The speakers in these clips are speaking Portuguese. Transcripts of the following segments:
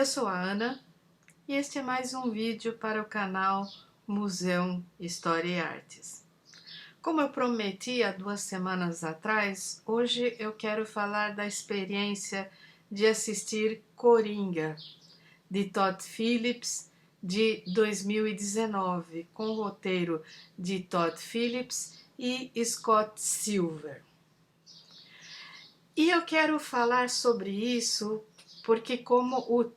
sou a Ana e este é mais um vídeo para o canal Museu História e Artes. Como eu prometi há 2 semanas atrás, hoje eu quero falar da experiência de assistir Coringa, de Todd Phillips, de 2019, com o roteiro de Todd Phillips e Scott Silver. E eu quero falar sobre isso porque, como o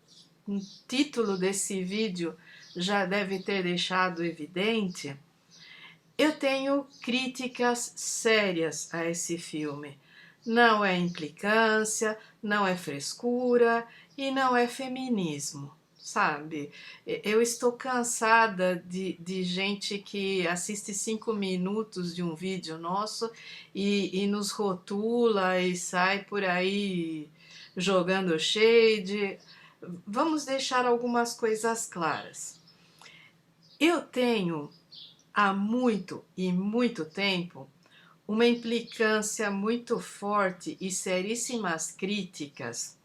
título desse vídeo já deve ter deixado evidente, eu tenho críticas sérias a esse filme. Não é implicância, não é frescura e não é feminismo, sabe? Eu estou cansada de gente que assiste 5 minutos de um vídeo nosso e nos rotula e sai por aí jogando shade. Vamos deixar algumas coisas claras. Eu tenho há muito e muito tempo uma implicância muito forte e seríssimas críticas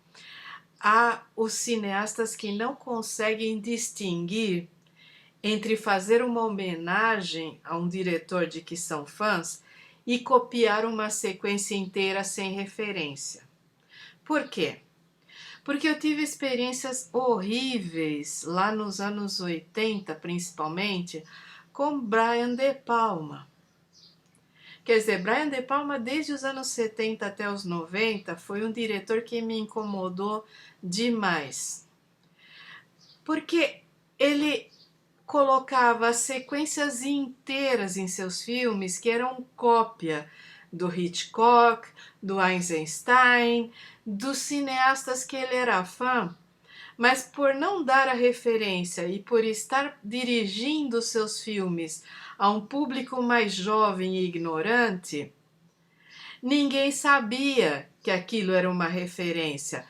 a os cineastas que não conseguem distinguir entre fazer uma homenagem a um diretor de que são fãs e copiar uma sequência inteira sem referência. Por quê? Porque eu tive experiências horríveis lá nos anos 80, principalmente, com Brian De Palma. Quer dizer, Brian De Palma, desde os anos 70 até os 90, foi um diretor que me incomodou demais. Porque ele colocava sequências inteiras em seus filmes que eram cópia do Hitchcock, do Eisenstein, dos cineastas que ele era fã, mas por não dar a referência e por estar dirigindo seus filmes a um público mais jovem e ignorante, ninguém sabia que aquilo era uma referência.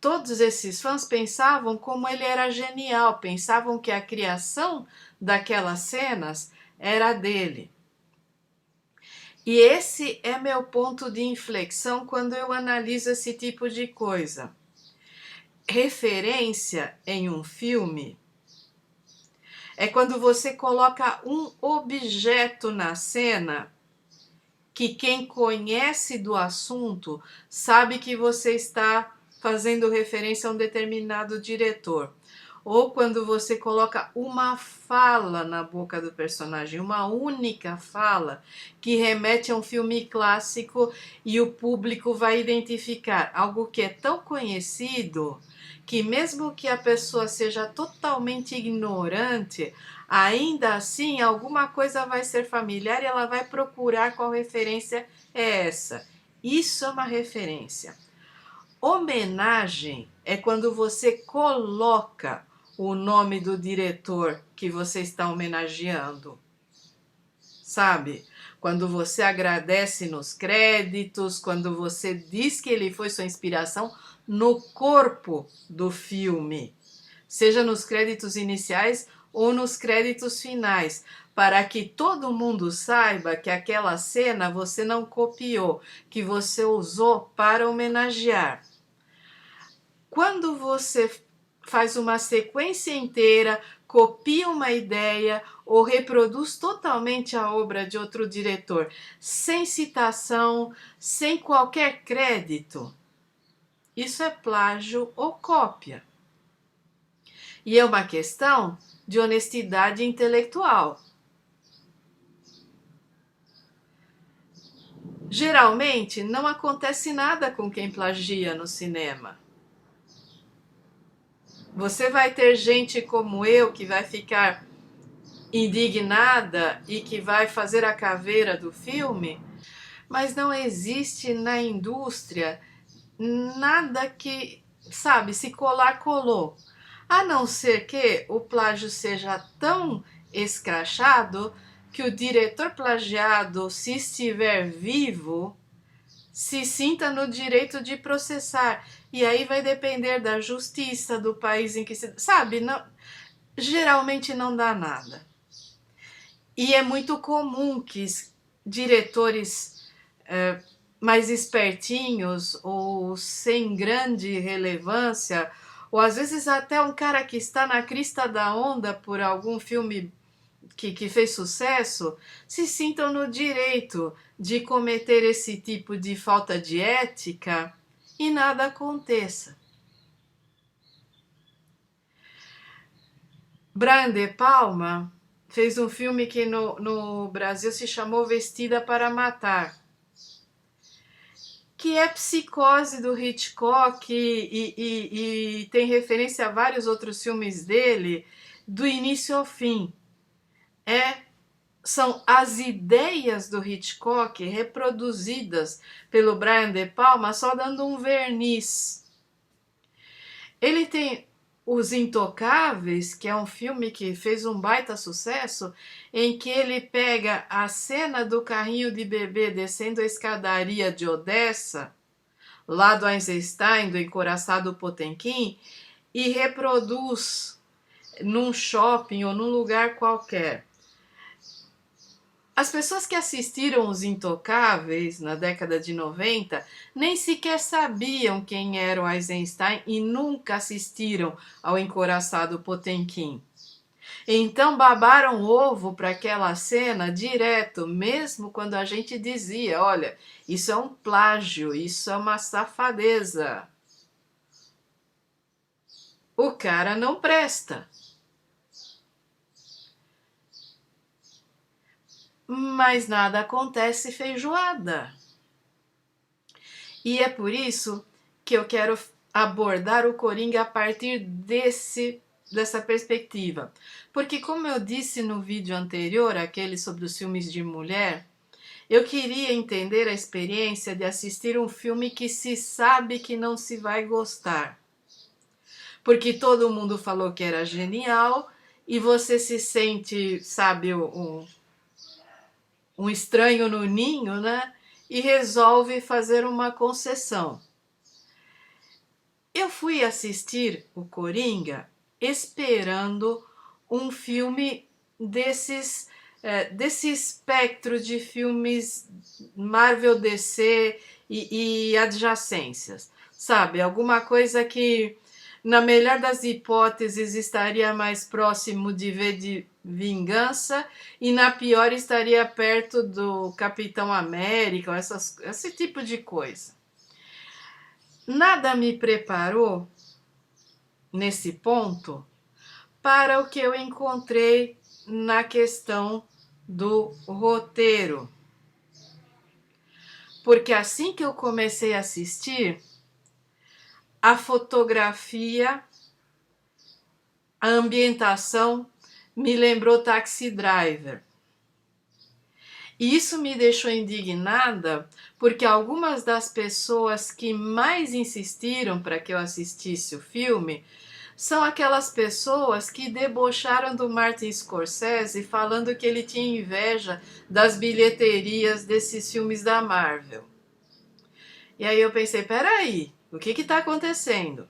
Todos esses fãs pensavam como ele era genial, pensavam que a criação daquelas cenas era dele. E esse é meu ponto de inflexão quando eu analiso esse tipo de coisa. Referência em um filme é quando você coloca um objeto na cena que quem conhece do assunto sabe que você está fazendo referência a um determinado diretor. Ou quando você coloca uma fala na boca do personagem, uma única fala que remete a um filme clássico e o público vai identificar algo que é tão conhecido que mesmo que a pessoa seja totalmente ignorante, ainda assim alguma coisa vai ser familiar e ela vai procurar qual referência é essa. Isso é uma referência. Homenagem é quando você coloca o nome do diretor que você está homenageando, sabe? Quando você agradece nos créditos, quando você diz que ele foi sua inspiração no corpo do filme, seja nos créditos iniciais ou nos créditos finais, para que todo mundo saiba que aquela cena você não copiou, que você usou para homenagear. Quando você faz uma sequência inteira, copia uma ideia ou reproduz totalmente a obra de outro diretor, sem citação, sem qualquer crédito, isso é plágio ou cópia. E é uma questão de honestidade intelectual. Geralmente, não acontece nada com quem plagia no cinema. Você vai ter gente como eu que vai ficar indignada e que vai fazer a caveira do filme, mas não existe na indústria nada que, sabe, se colar, colou. A não ser que o plágio seja tão escrachado que o diretor plagiado, se estiver vivo, se sinta no direito de processar. E aí vai depender da justiça do país em que se... Sabe, não, geralmente não dá nada. E é muito comum que diretores mais espertinhos ou sem grande relevância ou às vezes até um cara que está na crista da onda por algum filme que fez sucesso, se sintam no direito de cometer esse tipo de falta de ética e nada aconteça. Brian De Palma fez um filme que no Brasil se chamou Vestida para Matar, que é Psicose do Hitchcock e tem referência a vários outros filmes dele, do início ao fim. São as ideias do Hitchcock reproduzidas pelo Brian De Palma, só dando um verniz. Ele tem Os Intocáveis, que é um filme que fez um baita sucesso, em que ele pega a cena do carrinho de bebê descendo a escadaria de Odessa, lá do Eisenstein, do Encoraçado Potemkin, e reproduz num shopping ou num lugar qualquer. As pessoas que assistiram Os Intocáveis na década de 90 nem sequer sabiam quem era o Eisenstein e nunca assistiram ao Encoraçado Potemkin. Então babaram ovo para aquela cena direto, mesmo quando a gente dizia, olha, isso é um plágio, isso é uma safadeza. O cara não presta. Mas nada acontece feijoada. E é por isso que eu quero abordar o Coringa a partir dessa perspectiva. Porque, como eu disse no vídeo anterior, aquele sobre os filmes de mulher, eu queria entender a experiência de assistir um filme que se sabe que não se vai gostar. Porque todo mundo falou que era genial e você se sente, sabe, um estranho no ninho, né? E resolve fazer uma concessão. Eu fui assistir o Coringa esperando um filme desse espectro de filmes Marvel, DC e adjacências, sabe? Alguma coisa que, na melhor das hipóteses, estaria mais próximo de V de Vingança e na pior estaria perto do Capitão América, esse tipo de coisa. Nada me preparou nesse ponto para o que eu encontrei na questão do roteiro. Porque assim que eu comecei a assistir, a fotografia, a ambientação me lembrou Taxi Driver. E isso me deixou indignada porque algumas das pessoas que mais insistiram para que eu assistisse o filme são aquelas pessoas que debocharam do Martin Scorsese falando que ele tinha inveja das bilheterias desses filmes da Marvel. E aí eu pensei, peraí, o que está acontecendo?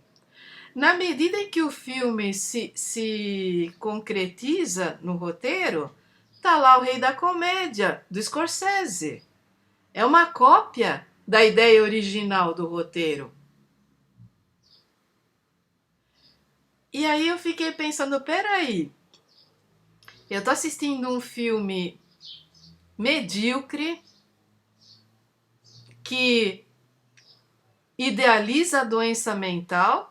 Na medida em que o filme se concretiza no roteiro, tá lá o Rei da Comédia, do Scorsese. É uma cópia da ideia original do roteiro. E aí eu fiquei pensando, peraí, eu tô assistindo um filme medíocre que idealiza a doença mental,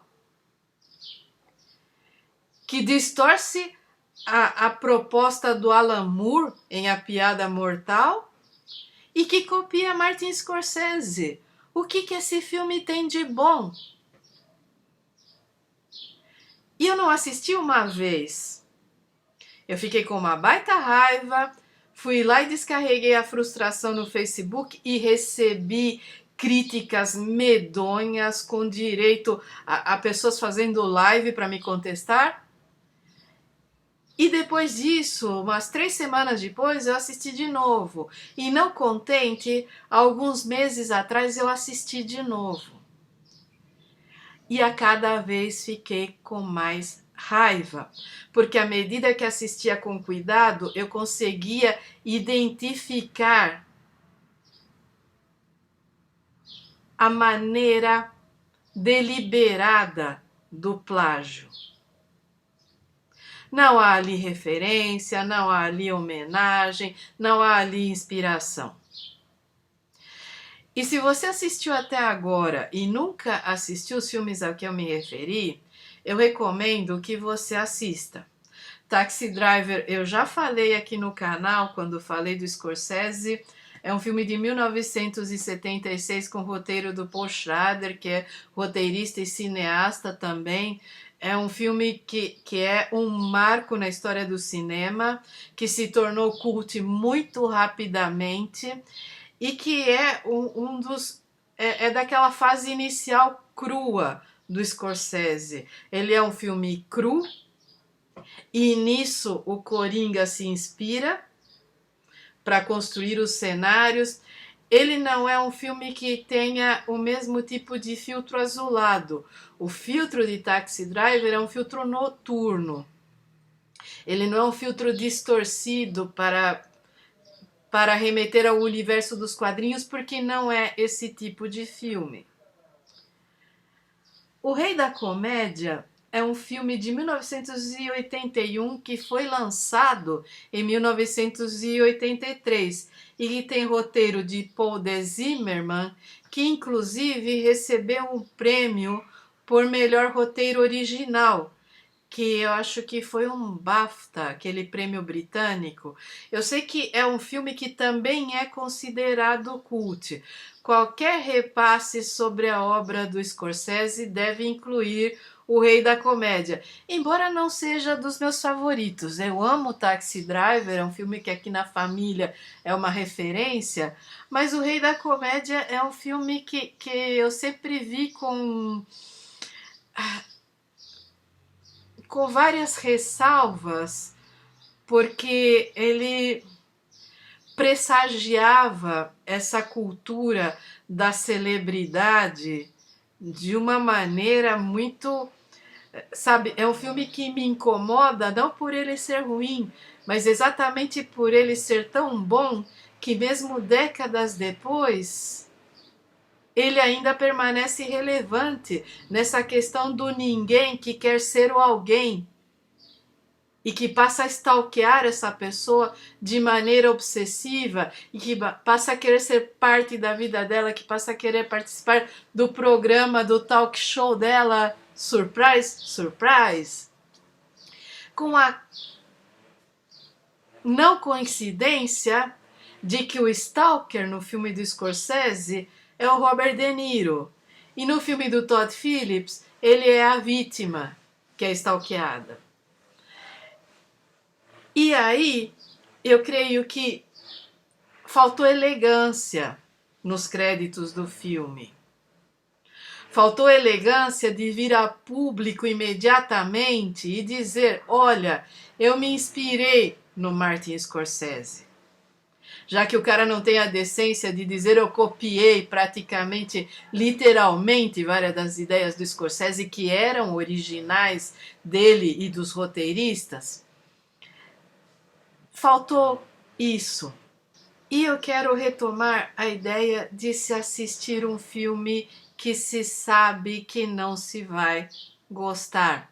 que distorce a proposta do Alan Moore em A Piada Mortal e que copia Martin Scorsese. O que esse filme tem de bom? E eu não assisti uma vez. Eu fiquei com uma baita raiva, fui lá e descarreguei a frustração no Facebook e recebi críticas medonhas com direito a pessoas fazendo live para me contestar. E depois disso, umas 3 semanas depois, eu assisti de novo. E não contente, alguns meses atrás eu assisti de novo. E a cada vez fiquei com mais raiva, porque à medida que assistia com cuidado, eu conseguia identificar a maneira deliberada do plágio. Não há ali referência, não há ali homenagem, não há ali inspiração. E se você assistiu até agora e nunca assistiu os filmes a que eu me referi, eu recomendo que você assista. Taxi Driver, eu já falei aqui no canal quando falei do Scorsese. É um filme de 1976 com o roteiro do Paul Schrader, que é roteirista e cineasta também. É um filme que é um marco na história do cinema, que se tornou cult muito rapidamente e que é um dos... é daquela fase inicial crua do Scorsese. Ele é um filme cru e nisso o Coringa se inspira para construir os cenários. Ele não é um filme que tenha o mesmo tipo de filtro azulado. O filtro de Taxi Driver é um filtro noturno. Ele não é um filtro distorcido para remeter ao universo dos quadrinhos, porque não é esse tipo de filme. O Rei da Comédia é um filme de 1981 que foi lançado em 1983 e que tem roteiro de Paul D. Zimmerman, que inclusive recebeu um prêmio por melhor roteiro original, que eu acho que foi um BAFTA, aquele prêmio britânico. Eu sei que é um filme que também é considerado cult. Qualquer repasse sobre a obra do Scorsese deve incluir O Rei da Comédia, embora não seja dos meus favoritos. Eu amo Taxi Driver, é um filme que aqui na família é uma referência, mas O Rei da Comédia é um filme que eu sempre vi com várias ressalvas, porque ele pressagiava essa cultura da celebridade de uma maneira muito, sabe, é um filme que me incomoda não por ele ser ruim, mas exatamente por ele ser tão bom que mesmo décadas depois ele ainda permanece relevante nessa questão do ninguém que quer ser o alguém e que passa a stalkear essa pessoa de maneira obsessiva e que passa a querer ser parte da vida dela, que passa a querer participar do programa, do talk show dela, surprise, surprise. Com a não coincidência de que o stalker no filme do Scorsese é o Robert De Niro e no filme do Todd Phillips ele é a vítima que é stalkeada. E aí, eu creio que faltou elegância nos créditos do filme. Faltou elegância de vir a público imediatamente e dizer, olha, eu me inspirei no Martin Scorsese. Já que o cara não tem a decência de dizer eu copiei praticamente, literalmente, várias das ideias do Scorsese que eram originais dele e dos roteiristas, faltou isso. E eu quero retomar a ideia de se assistir um filme que se sabe que não se vai gostar.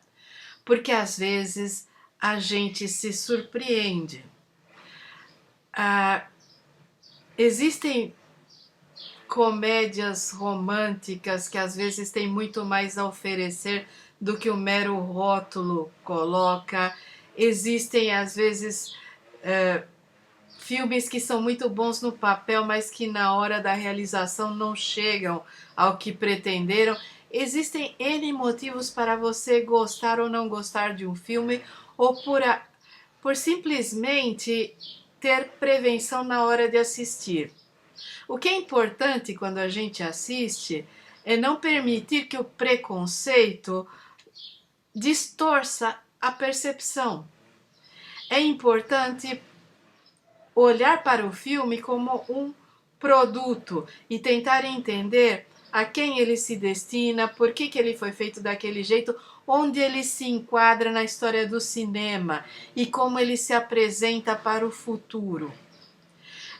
Porque às vezes a gente se surpreende. Existem comédias românticas que às vezes têm muito mais a oferecer do que o mero rótulo coloca. Existem às vezes filmes que são muito bons no papel, mas que na hora da realização não chegam ao que pretenderam. Existem N motivos para você gostar ou não gostar de um filme, ou por simplesmente ter prevenção na hora de assistir. O que é importante quando a gente assiste é não permitir que o preconceito distorça a percepção. É importante olhar para o filme como um produto e tentar entender a quem ele se destina, por que ele foi feito daquele jeito, onde ele se enquadra na história do cinema e como ele se apresenta para o futuro.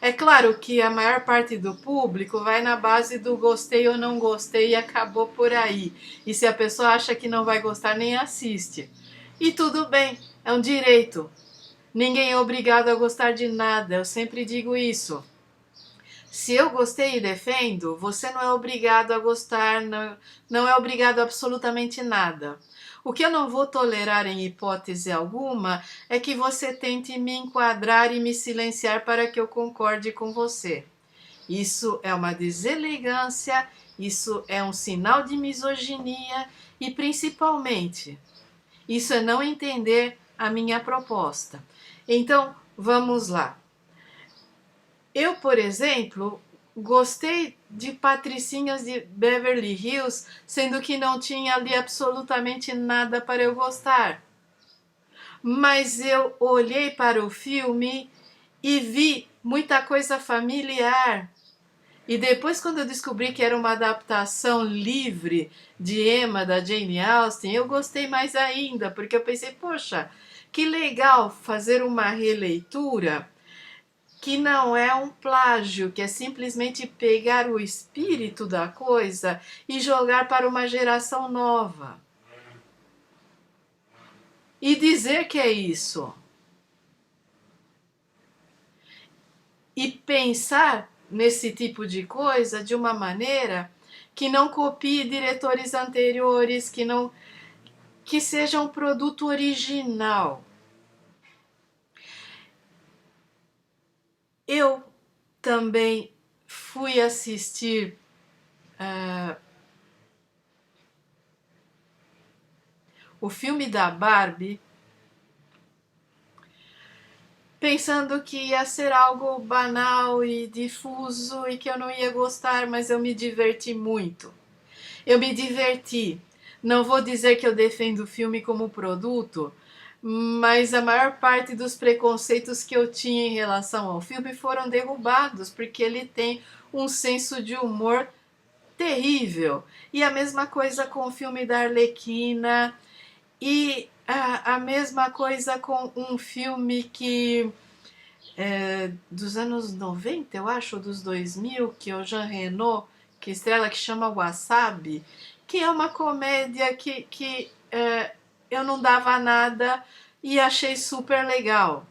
É claro que a maior parte do público vai na base do gostei ou não gostei e acabou por aí. E se a pessoa acha que não vai gostar, nem assiste. E tudo bem, é um direito. Ninguém é obrigado a gostar de nada, eu sempre digo isso. Se eu gostei e defendo, você não é obrigado a gostar, não é obrigado a absolutamente nada. O que eu não vou tolerar em hipótese alguma é que você tente me enquadrar e me silenciar para que eu concorde com você. Isso é uma deselegância, isso é um sinal de misoginia e, principalmente, isso é não entender a minha proposta. Então, vamos lá. Eu, por exemplo, gostei de Patricinhas de Beverly Hills, sendo que não tinha ali absolutamente nada para eu gostar. Mas eu olhei para o filme e vi muita coisa familiar. E depois, quando eu descobri que era uma adaptação livre de Emma, da Jane Austen, eu gostei mais ainda, porque eu pensei, poxa, que legal fazer uma releitura que não é um plágio, que é simplesmente pegar o espírito da coisa e jogar para uma geração nova. E dizer que é isso. E pensar nesse tipo de coisa de uma maneira que não copie diretores anteriores, que seja um produto original. Eu também fui assistir o filme da Barbie pensando que ia ser algo banal e difuso e que eu não ia gostar, mas eu me diverti muito. Eu me diverti. Não vou dizer que eu defendo o filme como produto, mas a maior parte dos preconceitos que eu tinha em relação ao filme foram derrubados, porque ele tem um senso de humor terrível. E a mesma coisa com o filme da Arlequina, e a mesma coisa com um filme que dos anos 90, eu acho, ou dos 2000, que é o Jean Reno, que estrela, que chama Wasabi, que é uma comédia que eu não dava nada e achei super legal.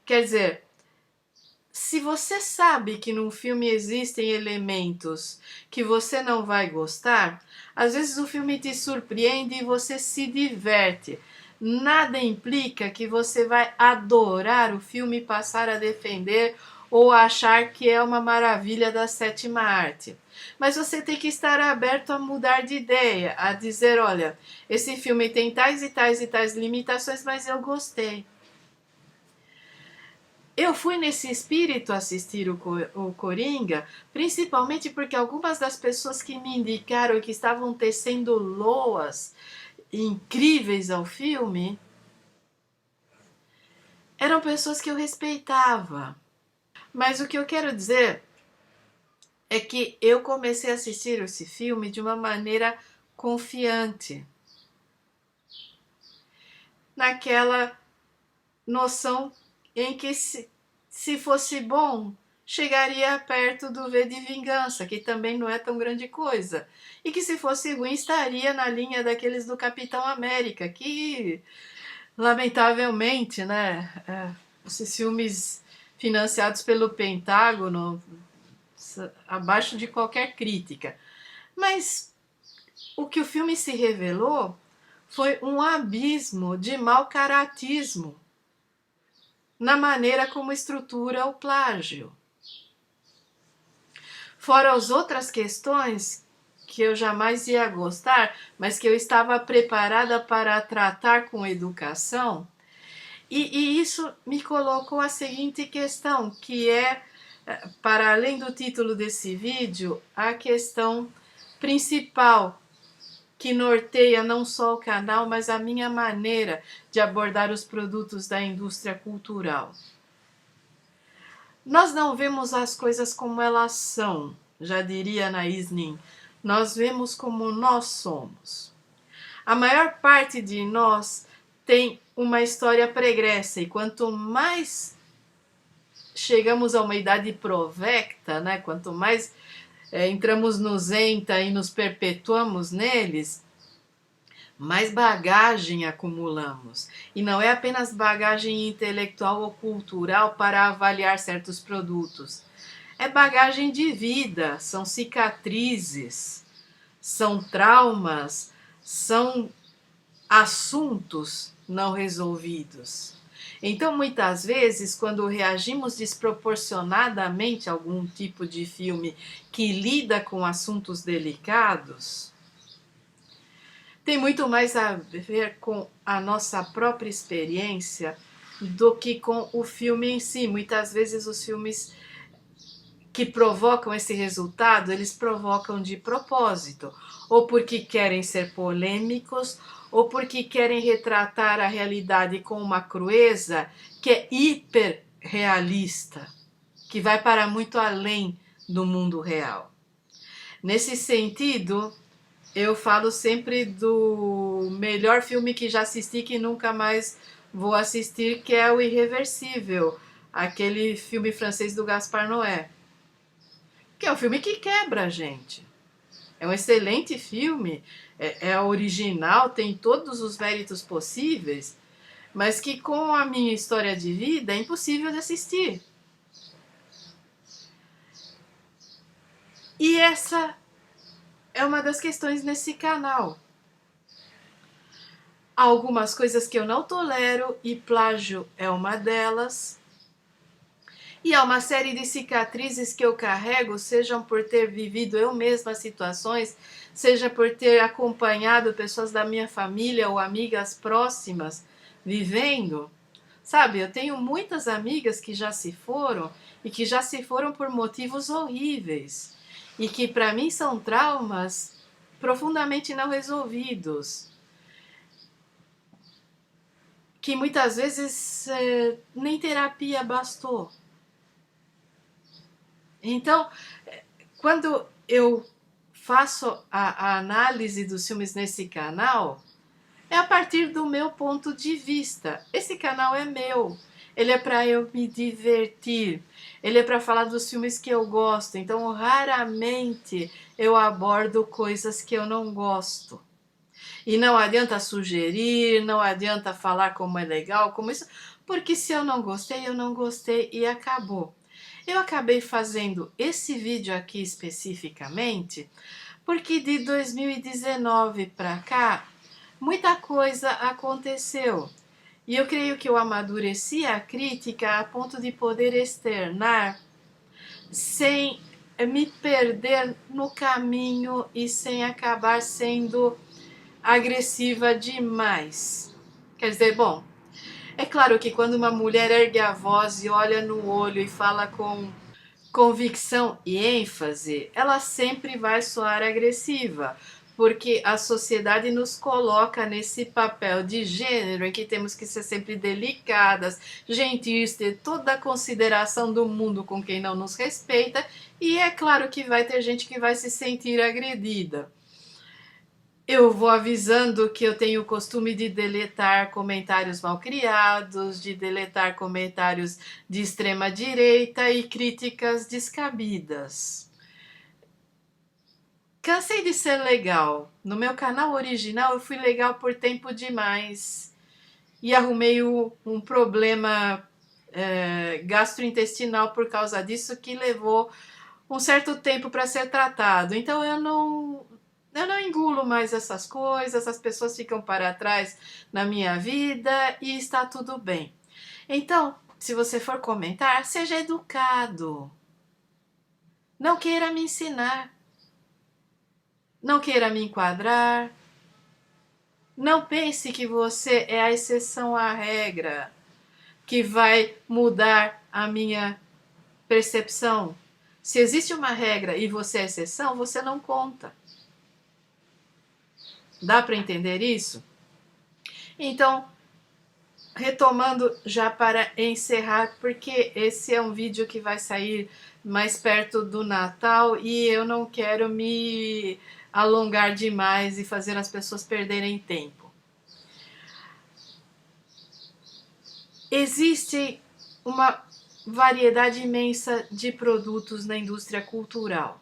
Quer dizer, se você sabe que num filme existem elementos que você não vai gostar, às vezes o filme te surpreende e você se diverte. Nada implica que você vai adorar o filme e passar a defender ou achar que é uma maravilha da sétima arte. Mas você tem que estar aberto a mudar de ideia, a dizer, olha, esse filme tem tais e tais e tais limitações, mas eu gostei. Eu fui nesse espírito assistir o Coringa, principalmente porque algumas das pessoas que me indicaram que estavam tecendo loas incríveis ao filme eram pessoas que eu respeitava. Mas o que eu quero dizer é que eu comecei a assistir esse filme de uma maneira confiante, naquela noção em que se fosse bom, chegaria perto do V de Vingança, que também não é tão grande coisa. E que se fosse ruim, estaria na linha daqueles do Capitão América, que, lamentavelmente, né, esses filmes financiados pelo Pentágono, abaixo de qualquer crítica. Mas o que o filme se revelou foi um abismo de mau caratismo na maneira como estrutura o plágio. Fora as outras questões que eu jamais ia gostar, mas que eu estava preparada para tratar com educação, e isso me colocou a seguinte questão, que é, para além do título desse vídeo, a questão principal que norteia não só o canal, mas a minha maneira de abordar os produtos da indústria cultural. Nós não vemos as coisas como elas são, já diria Anaïs Nin. Nós vemos como nós somos. A maior parte de nós tem uma história pregressa, e quanto mais chegamos a uma idade provecta, né? Quanto mais entramos no Zenta e nos perpetuamos neles, mais bagagem acumulamos. E não é apenas bagagem intelectual ou cultural para avaliar certos produtos. É bagagem de vida, são cicatrizes, são traumas, são assuntos não resolvidos. Então, muitas vezes, quando reagimos desproporcionadamente a algum tipo de filme que lida com assuntos delicados, tem muito mais a ver com a nossa própria experiência do que com o filme em si. Muitas vezes os filmes que provocam esse resultado, eles provocam de propósito, ou porque querem ser polêmicos, ou porque querem retratar a realidade com uma crueza que é hiperrealista, que vai para muito além do mundo real. Nesse sentido, eu falo sempre do melhor filme que já assisti que nunca mais vou assistir, que é o Irreversível, aquele filme francês do Gaspar Noé, que é um filme que quebra a gente. É um excelente filme, é original, tem todos os méritos possíveis, mas que com a minha história de vida é impossível de assistir. E essa é uma das questões nesse canal. Há algumas coisas que eu não tolero e plágio é uma delas. E há uma série de cicatrizes que eu carrego, sejam por ter vivido eu mesma situações, seja por ter acompanhado pessoas da minha família ou amigas próximas vivendo. Sabe, eu tenho muitas amigas que já se foram e que já se foram por motivos horríveis e que para mim são traumas profundamente não resolvidos, que muitas vezes nem terapia bastou. Então, quando eu faço a análise dos filmes nesse canal, é a partir do meu ponto de vista. Esse canal é meu, ele é para eu me divertir, ele é para falar dos filmes que eu gosto, então raramente eu abordo coisas que eu não gosto. E não adianta sugerir, não adianta falar como é legal, como isso, porque se eu não gostei e acabou. Eu acabei fazendo esse vídeo aqui especificamente porque de 2019 para cá muita coisa aconteceu. E eu creio que eu amadureci a crítica a ponto de poder externar sem me perder no caminho e sem acabar sendo agressiva demais. Quer dizer, bom, é claro que quando uma mulher ergue a voz e olha no olho e fala com convicção e ênfase, ela sempre vai soar agressiva, porque a sociedade nos coloca nesse papel de gênero em que temos que ser sempre delicadas, gentis, ter toda a consideração do mundo com quem não nos respeita, e é claro que vai ter gente que vai se sentir agredida. Eu vou avisando que eu tenho o costume de deletar comentários malcriados, de deletar comentários de extrema direita e críticas descabidas. Cansei de ser legal. No meu canal original eu fui legal por tempo demais e arrumei um problema gastrointestinal por causa disso, que levou um certo tempo para ser tratado. Então eu não engulo mais essas coisas, as pessoas ficam para trás na minha vida e está tudo bem. Então, se você for comentar, seja educado. Não queira me ensinar. Não queira me enquadrar. Não pense que você é a exceção à regra, que vai mudar a minha percepção. Se existe uma regra e você é exceção, você não conta. Dá para entender isso? Então, retomando já para encerrar, porque esse é um vídeo que vai sair mais perto do Natal e eu não quero me alongar demais e fazer as pessoas perderem tempo. Existe uma variedade imensa de produtos na indústria cultural.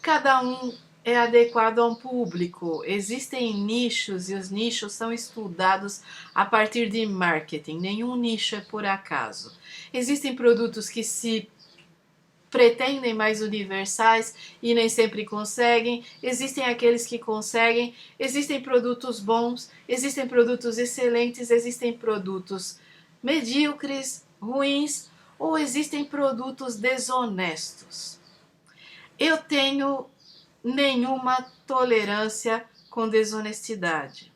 Cada um é adequado a um público. Existem nichos e os nichos são estudados a partir de marketing. Nenhum nicho é por acaso. Existem produtos que se pretendem mais universais e nem sempre conseguem. Existem aqueles que conseguem. Existem produtos bons, existem produtos excelentes, existem produtos medíocres, ruins, ou existem produtos desonestos. Eu tenho nenhuma tolerância com desonestidade.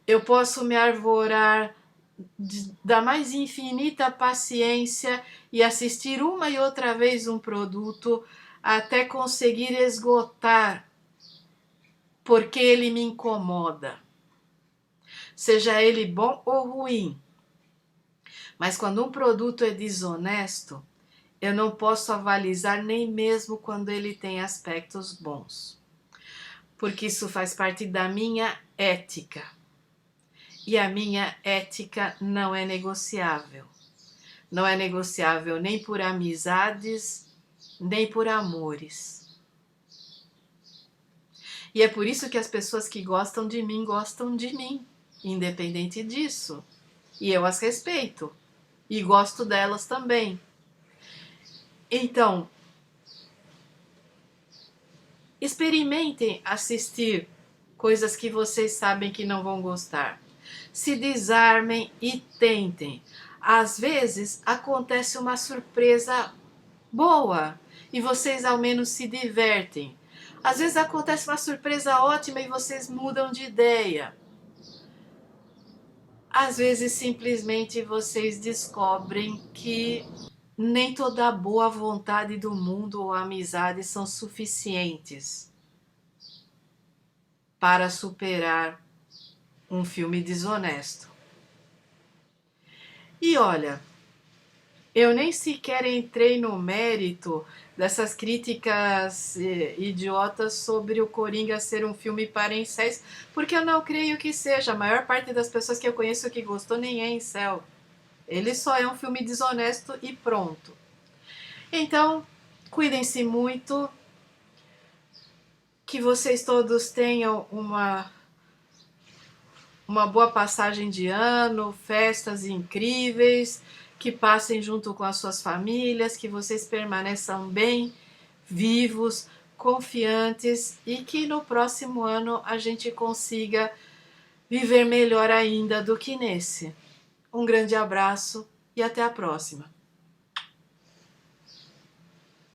Eu posso me arvorar da mais infinita paciência e assistir uma e outra vez um produto até conseguir esgotar, porque ele me incomoda. Seja ele bom ou ruim. Mas quando um produto é desonesto, eu não posso avalizar nem mesmo quando ele tem aspectos bons. Porque isso faz parte da minha ética. E a minha ética não é negociável. Não é negociável nem por amizades, nem por amores. E é por isso que as pessoas que gostam de mim, independente disso. E eu as respeito. E gosto delas também. Então, experimentem assistir coisas que vocês sabem que não vão gostar. Se desarmem e tentem. Às vezes acontece uma surpresa boa e vocês ao menos se divertem. Às vezes acontece uma surpresa ótima e vocês mudam de ideia. Às vezes simplesmente vocês descobrem que nem toda a boa vontade do mundo ou amizade são suficientes para superar um filme desonesto. E olha, eu nem sequer entrei no mérito dessas críticas idiotas sobre o Coringa ser um filme para incéis, porque eu não creio que seja. A maior parte das pessoas que eu conheço que gostou nem é incel. Ele só é um filme desonesto e pronto. Então, cuidem-se muito, que vocês todos tenham uma boa passagem de ano, festas incríveis, que passem junto com as suas famílias, que vocês permaneçam bem, vivos, confiantes e que no próximo ano a gente consiga viver melhor ainda do que nesse. Um grande abraço e até a próxima.